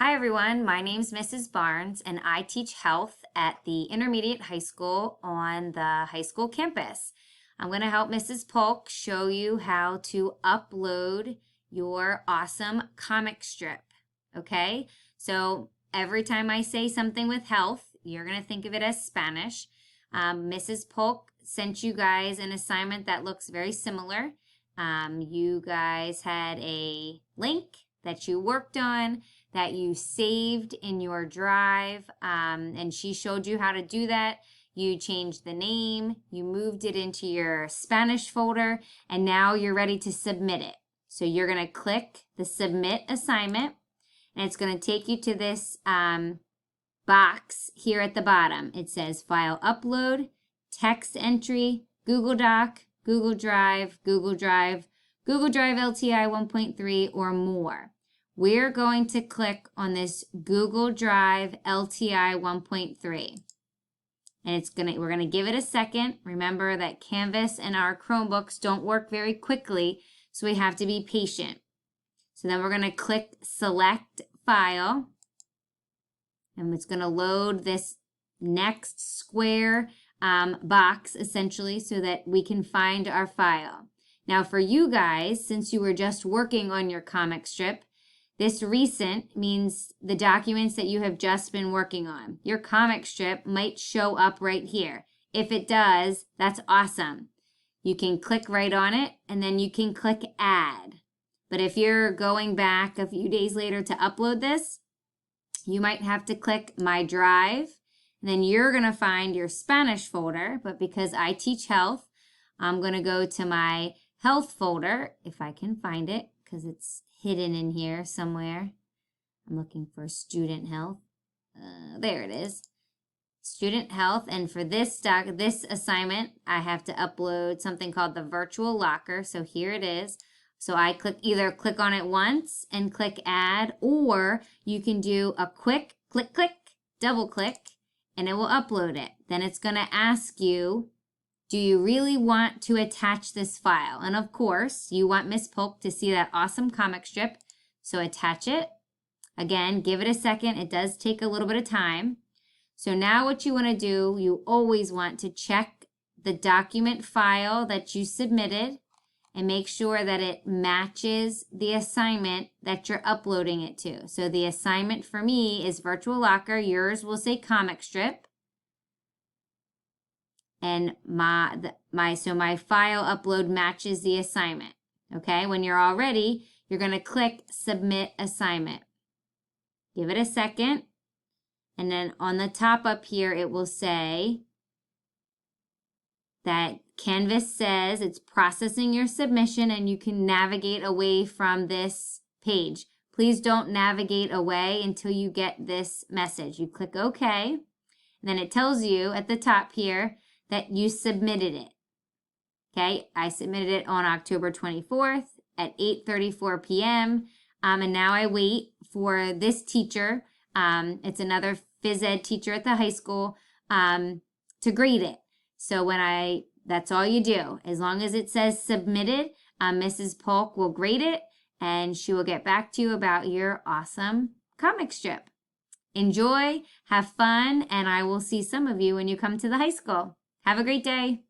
Hi everyone, my name's Mrs. Barnes and I teach health at the intermediate high school on the high school campus. I'm going to help Mrs. Polk show you how to upload your awesome comic strip. Okay, so every time I say something with health, you're going to think of it as Spanish. Mrs. Polk sent you guys an assignment that looks very similar. You guys had a link that you worked on, that you saved in your drive, and she showed you how to do that. You changed the name, you moved it into your Spanish folder, and now you're ready to submit it. So you're going to click the Submit Assignment, and it's going to take you to this box here at the bottom. It says File Upload, Text Entry, Google Doc, Google Drive, Google Drive, Google Drive LTI 1.3, or more. We're going to click on this Google Drive LTI 1.3. And we're gonna give it a second. Remember that Canvas and our Chromebooks don't work very quickly, so we have to be patient. So then we're gonna click Select File, and it's gonna load this next square box, essentially, so that we can find our file. Now for you guys, since you were just working on your comic strip, this recent means the documents that you have just been working on. Your comic strip might show up right here. If it does, that's awesome. You can click right on it, and then you can click Add. But if you're going back a few days later to upload this, you might have to click My Drive, and then you're going to find your Spanish folder. But because I teach health, I'm going to go to my health folder, if I can find it, because it's hidden in here somewhere. I'm looking for student health. There it is. Student health. And for this assignment, I have to upload something called the virtual locker. So here it is. So I either click on it once and click Add, or you can do a quick click, double click, and it will upload it. Then it's going to ask you, do you really want to attach this file? And of course, you want Miss Polk to see that awesome comic strip, so attach it. Again, give it a second. It does take a little bit of time. So now what you want to do, you always want to check the document file that you submitted and make sure that it matches the assignment that you're uploading it to. So the assignment for me is Virtual Locker. Yours will say comic strip. And my file upload matches the assignment. Okay, when you're all ready, you're going to click Submit Assignment. Give it a second, and then on the top up here, it will say that Canvas says it's processing your submission, and you can navigate away from this page. Please don't navigate away until you get this message. You click OK, and then it tells you at the top here that you submitted it. Okay, I submitted it on October 24th at 8:34 p.m. And now I wait for this teacher, it's another phys ed teacher at the high school, to grade it. So that's all you do. As long as it says submitted, Mrs. Polk will grade it, and she will get back to you about your awesome comic strip. Enjoy, have fun, and I will see some of you when you come to the high school. Have a great day.